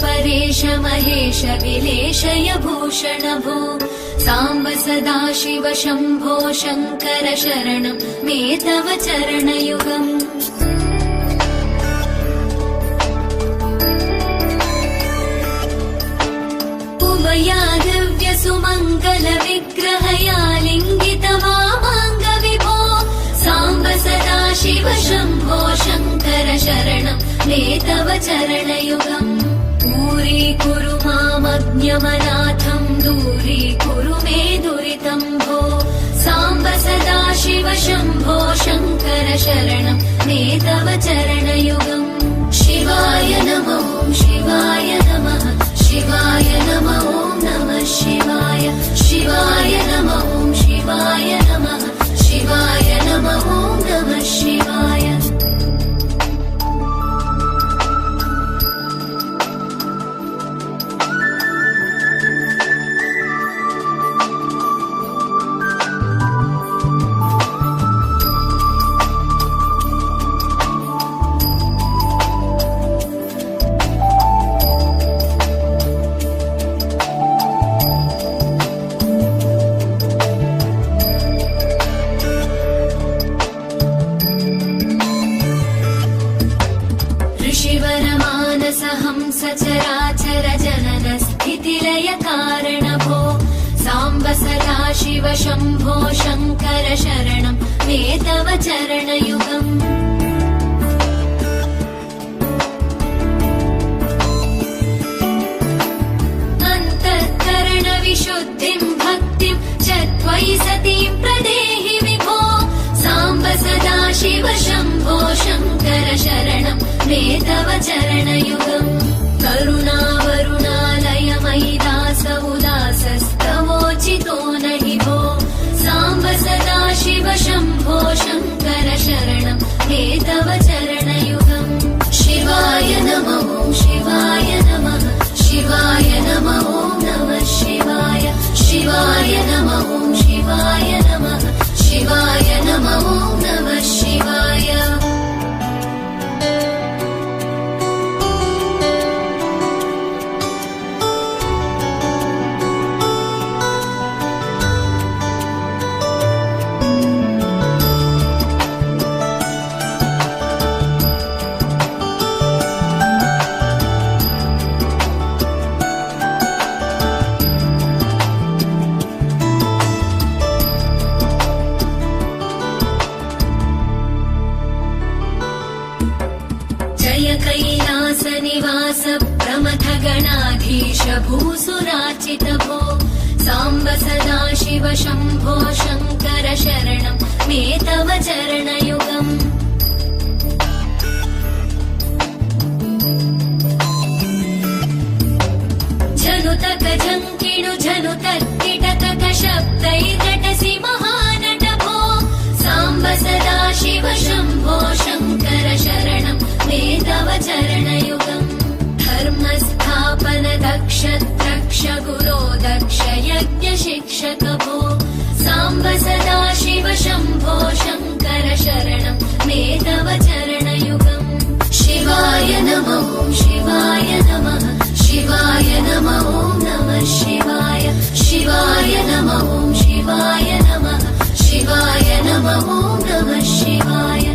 परेश महेश विलेशय भूषण भो साम्ब सदाशिव शम्भो शङ्कर शरणं मे तव चरणयुगम्। उमया दिव्य सुमङ्गल विग्रहया लिङ्गित वामाङ्ग विभो साम्ब सदाशिव शम्भो शङ्कर शरणं मे तव चरणयुगम्। दूरीकुरु मामज्ञमनाथं दूरीकुरु मे दुरितं भो साम्ब सदाशिव शम्भो शङ्कर शरणं मे तव चरणयुगम्। शिवाय नमो शिवाय नमः शिवाय नमो नमः शिवाय शिवाय नमो शिवाय नमः शिवाय नमो नमः शिवाय। सचराचर जनन स्थितिलय कारण भो साम्ब सदाशिव शम्भो शङ्कर शरणं मे तव चरणयुगम्। अन्तःकरण विशुद्धिं भक्तिं च त्वयि सतीं प्रदेहि विभो साम्ब सदाशिव शम्भो शङ्कर शरणं मे तव चरणयुगम्। करुणावरुणालय मयि दास उदासस्तवोचितो नहि भो साम्ब सदाशिव शम्भो शङ्कर शरणं मे तव चरणयुगम्। शिवाय नमो शिवाय नमः शिवाय नमो नमः शिवाय शिवाय नमो शिवाय नमः शिवाय नमो नमः शिवाय। कैलासनिवास प्रमथ गणाधीश भूसुराचित भो साम्ब सदाशिव शम्भो शङ्कर शरणं मे तव चरणयुगम्। जनुतक झङ्किणु झनुतक्किटतक शब्दैर्नटसि महानट भो साम्ब सदाशिव शम्भो शङ्कर शरणं मे तव चरणयुगम्। धर्मस्थापन दक्ष द्रक्ष गुरो दक्ष यज्ञ शिक्षक भो साम्ब सदाशिव शम्भो शङ्कर शरणं मे तव चरणयुगम्। शिवाय नमो शिवाय नमः शिवाय नमो नमः शिवाय शिवाय नमो शिवाय नमः शिवाय नमो नमः शिवाय।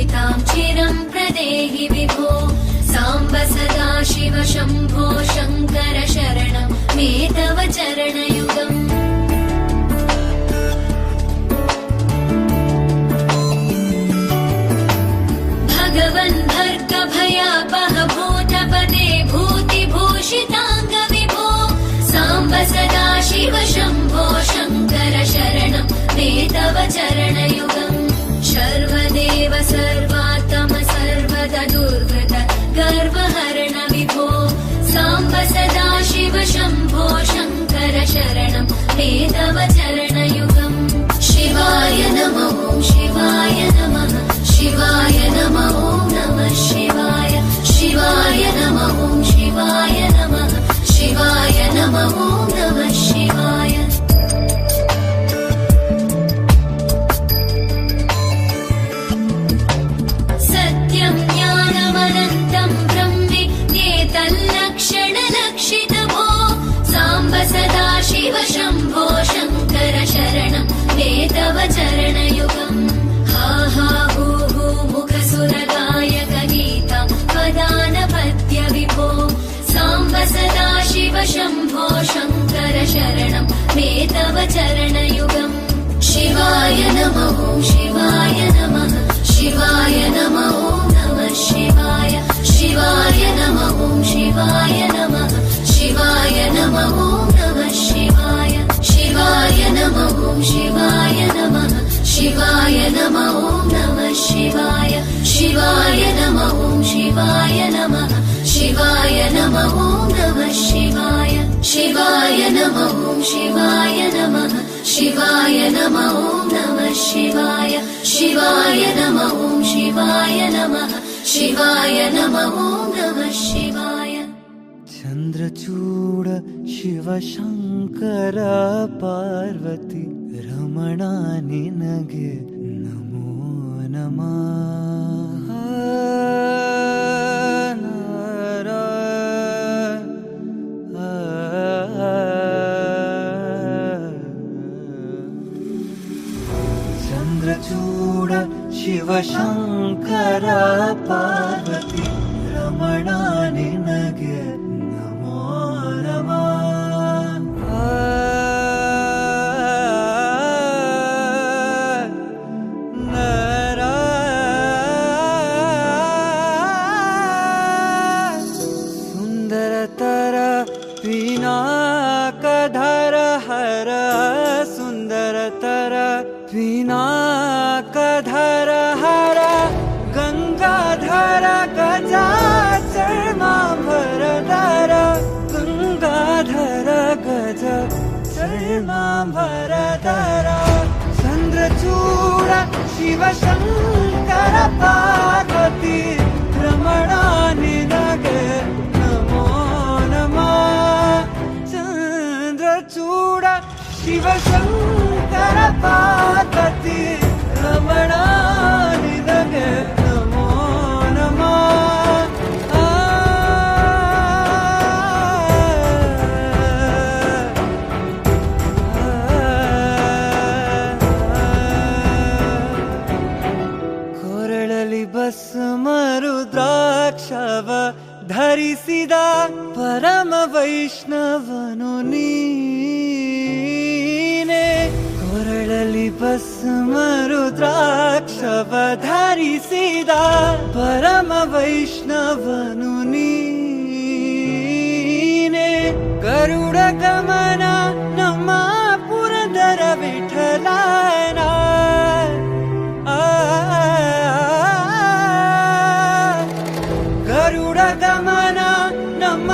पूजितां चिरं प्रदेहि विभो साम्ब सदा शिव शम्भो शङ्कर शरणं मे तव चरणयुगम् भगवन् भर्गभयापह भूतपते भूतिभूषिताङ्ग विभो साम्ब सदा शिव शम्भो शङ्कर शरणं मे तव चरणयुगम् सर्वदेव सर्वात्म सर्वदा दुर्वृत गर्वहरण विभो साम्ब सदा शिव शम्भो शङ्कर शरणं मे तव चरणयुगम् शिवाय नमः शिवाय नमः शिवाय नमः नमः शिवाय शिवाय नमः शिवाय नमः शिवाय नमः नमः शिवाय सत्यं ज्ञानमनन्तं ब्रह्मेतल्लक्षणलक्षितभो साम्ब सदा शिव शम्भो शङ्कर शरणं मे तव चरणयुगम् हा हा हू हू मुखसुरगायक गीतं वदानपत्य विभो साम्ब सदा शिव शम्भो शङ्कर शरणं मे तव चरणयुगम् शिवाय नमः शिवाय नमः शिवाय नमः नमः शिवाय शिवाय नमः शिवाय नमः शिवाय नमः नमः शिवाय शिवाय नमः शिवाय नमः शिवाय नमः नमः शिवाय शिवाय नमः शिवाय नमः शिवाय नमः नमः शिवाय शिवाय नमः शिवाय नमः शिवाय नमः नमः शिवाय शिवाय नमः शिवाय नमः शिवाय नमः नमः शिवाय चन्द्रचूड शिव शङ्कर पार्वती रमण निनगे नमो नमः चन्द्रचूड शिव शङ्कर पार्वती रमण निनगे नमो नमः सुन्दरतर पिनाकधर हर सुन्दरतर पिनाकधर हर गङ्गाधर गजाचर्माम्बरधर गङ्गाधर गज चर्माम्बरधर चन्द्रचूड शिव शङ्कर पार्वती रमण निनगे नमो नमः चन्द्रचूड शिव शङ्कर पार्वती रमण निनगे नमो नमः ಕೊರಳಲಿ ಭಸ್ಮ ರುದ್ರಾಕ್ಷವ ಧರಿಸಿದ ಪರಮ ವೈಷ್ಣವನು ನೀನೆ ಕೊರಳಲಿ ಭಸ್ಮ ರುದ್ರಾಕ್ಷವ ಧರಿಸಿದ ಪರಮ ವೈಷ್ಣವನು ನೀನೆ ಗರುಡ ಗಮನ ನಮ್ಮ ಪುರಂದರ ವಿಠಲನ ಗರುಡ ಗಮನ ನಮ್ಮ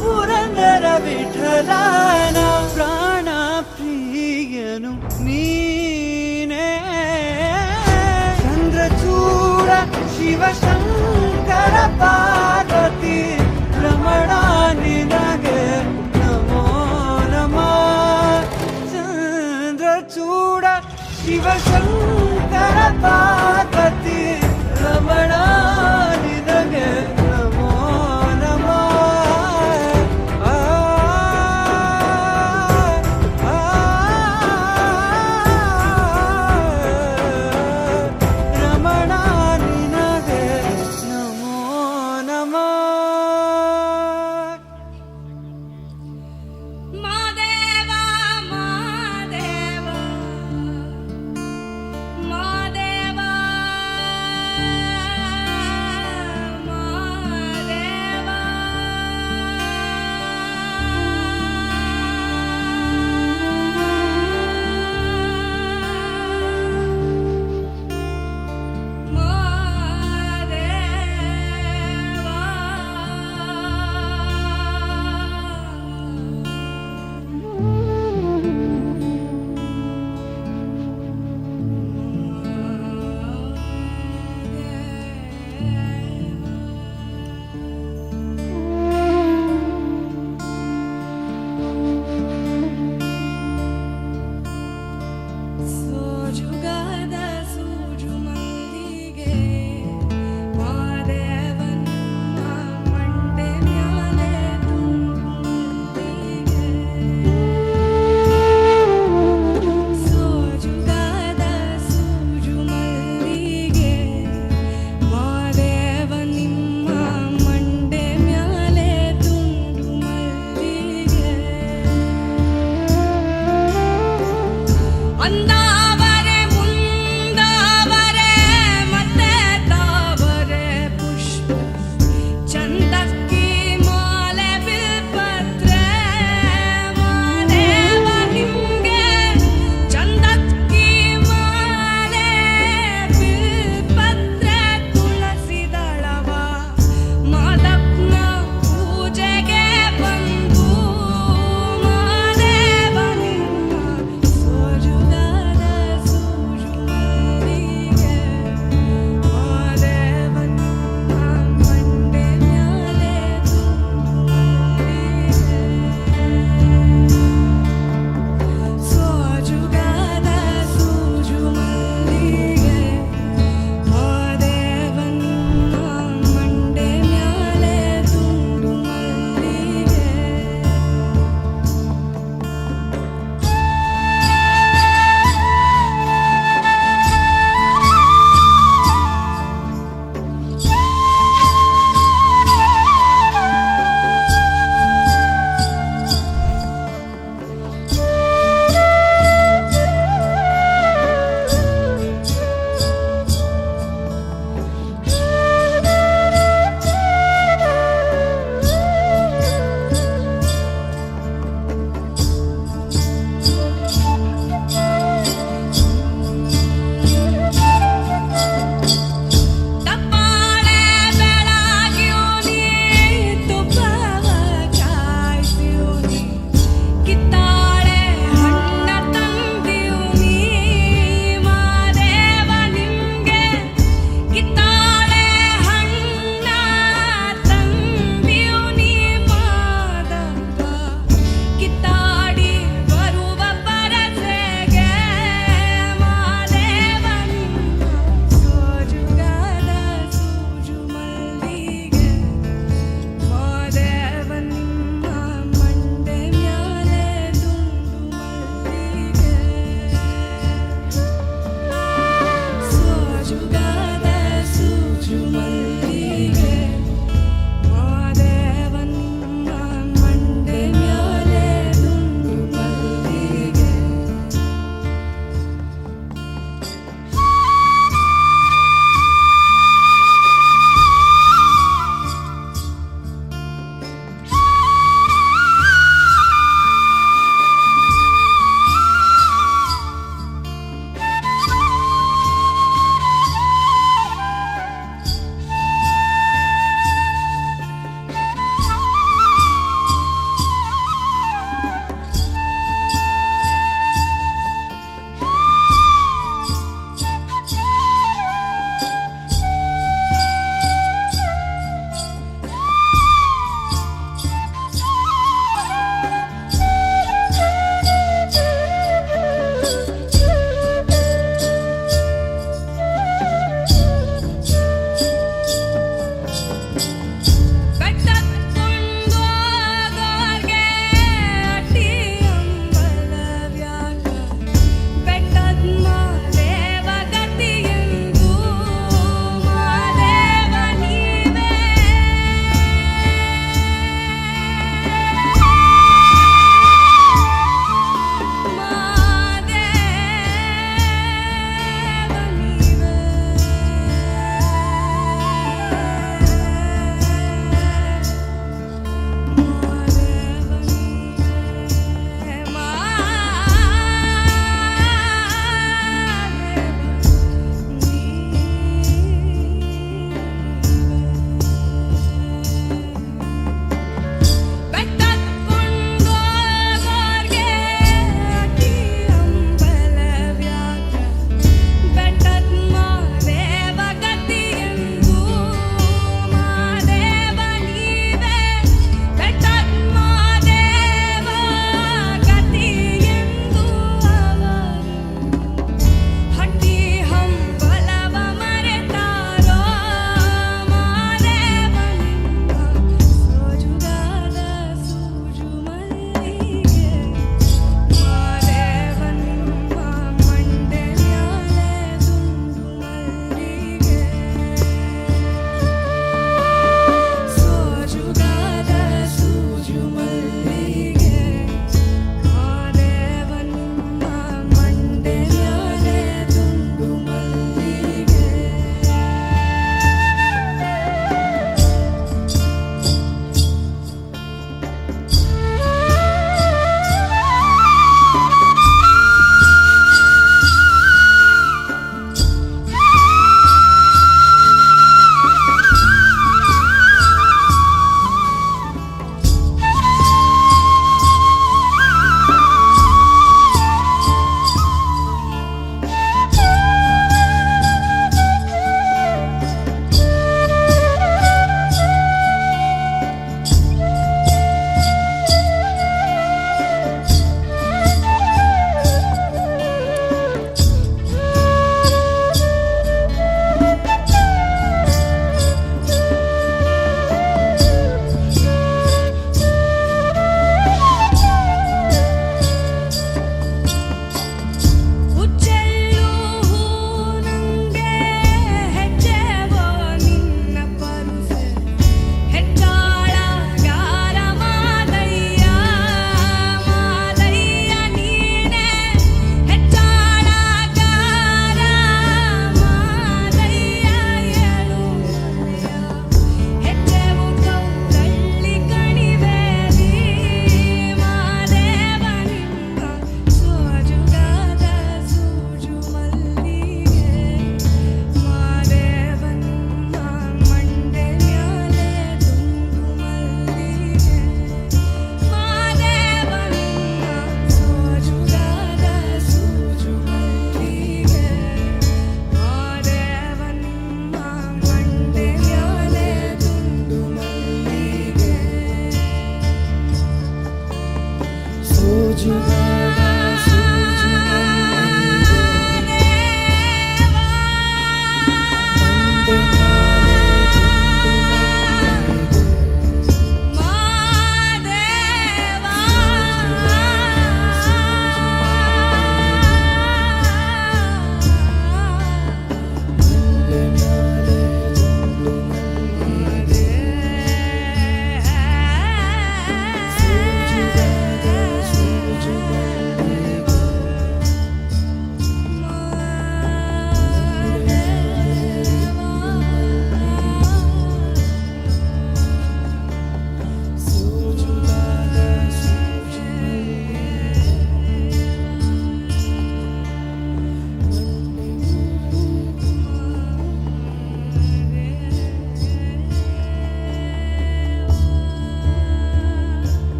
ಪುರಂದರ ವಿಠಲನ ಪ್ರಾಣ ಪ್ರಿಯನು ನೀನೇ ಚಂದ್ರಚೂಡ ಶಿವ ಶಂಕರ ಪಾರ್ವತಿ ರಮಣ ನಿನಗೆ ನಮೋ ನಮಃ ಚಂದ್ರಚೂಡ ಶಿವ ಶಂಕರ ಪಾರ್ವತಿ ರಮಣ ನಿನಗೆ ನಮೋ ನಮಃ ರಮಣ ನಿನಗೆ ಬಂದಾವರೆ ಮುಂದಾವರೆ ಮತ್ತೆ ತಾವರೆ ಪುಷ್ಪ ಚಂದಕ್ಕಿ ಮಾಲೆ ಬಿಲ್ಪತ್ರೆ ಮಾದೇವ ನಿಮ್ಗೆ ಚಂದಕ್ಕಿ ಮಾಲೆ ಬಿಲ್ಪತ್ರೆ ತುಳಸಿ ದಳವ ಮಾದಪ್ಪನ ಪೂಜೆಗೆ ಬಂದು ಮಾದೇವ ನಿಮ್ಮ ಸೋಜುಗದ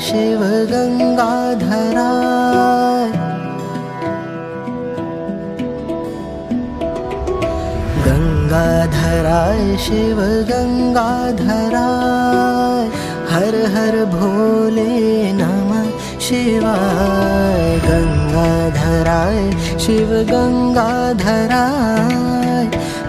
शिव गंगाधराय गंगाधराय शिव गंगाधराय हर हर भोले नमः शिवाय गंगाधराय शिव गंगाधराय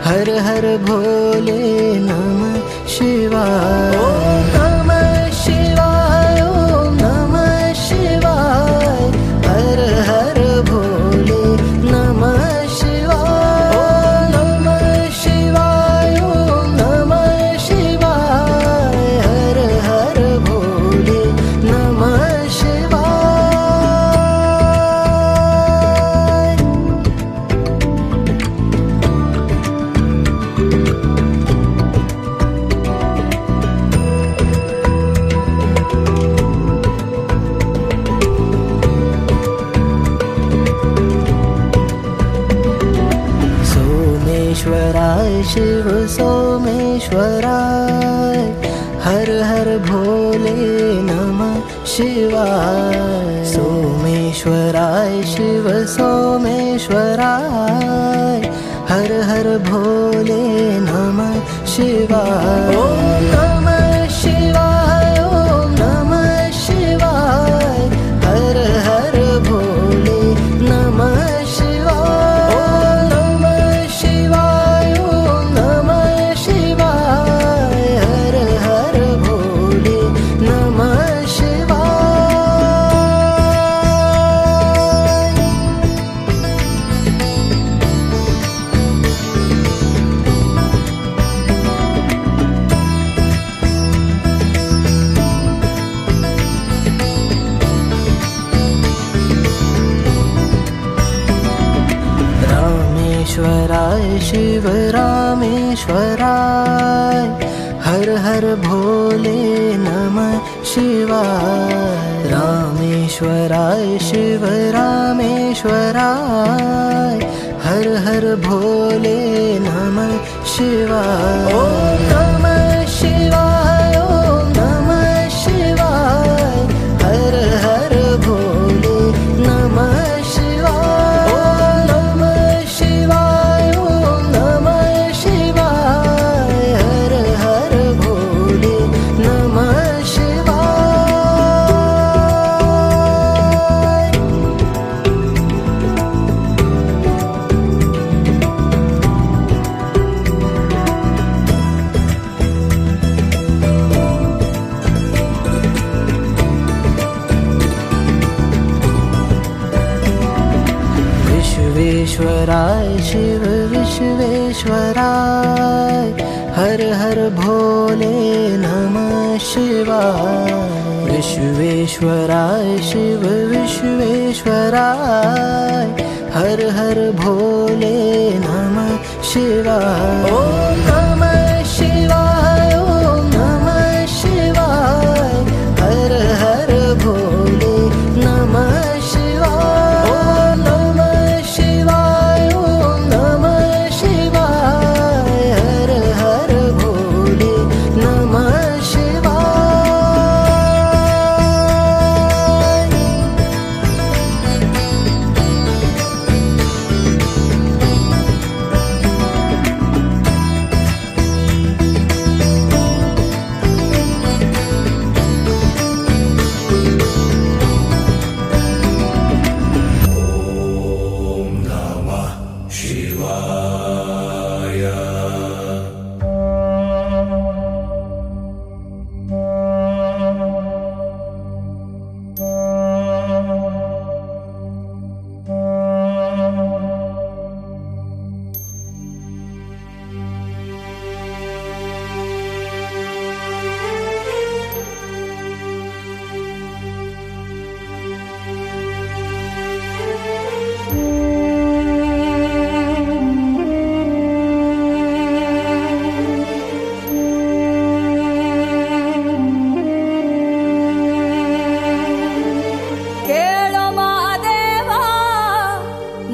हर हर भोले नमः शिवाय ओम नमः शिवाय ओम नमः शिवाय हर हर भोले नमः शिवाय ओम नमः शिवाय ओम नमः शिवाय हर हर भोले नमः शिवाय सोमेश्वराय शिव सोमेश्वराय हर हर भोले नमः शिवाय सोमेश्वराय शिव सोमेश्वराय हर हर भोले नमः शिवाय ओम नमः शिवाय ओम नमः शिवाय हर हर भोले नमः शिवाय ओम नमः शिवाय ओम नमः शिवाय हर हर भोले नमः शिवाय रामेश्वराय शिव रामेश्वराय हर हर भोले नमः शिवाय रामेश्वराय शिव रामेश्वराय हर हर भोले नमः शिवाय ओम नमः शिवाय ओम नमः शिवाय हर हर भोले नमः शिवाय ओम नमः शिवाय ओम नमः शिवाय हर हर भोले नमः शिवाय विश्वेश्वराय शिव विश्वेश्वराय हर हर भोले नमः शिवाय विश्वेश्वराय शिव विश्वेश्वराय हर हर भोले नमः शिवाय ओम नमः शिवाय ओम नमः शिवाय हर हर भोले नमः शिवाय ओम नमः शिवाय ओम नमः शिवाय हर हर भोले नमः शिवाय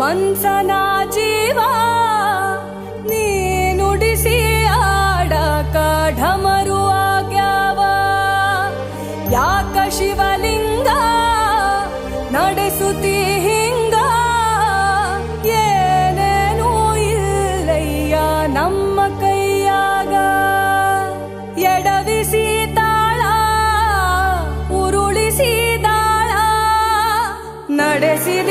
ಮನ್ಸನ ಜೀವ ನೀ ನುಡಿಸಿ ಆಡಕ ಢಮರು ಆಗ್ಯಾವ ಯಾಕ ಶಿವಲಿಂಗ ಹಿಂಗ ಏನೇನೂ ಇಲ್ಲಯ್ಯ ನಮ್ಮ ಕೈಯಾಗ. ಎಡವಿಸಿ ತಾಳ ಉರುಳಿಸಿ ದಾಳ ನಡೆಸಿದ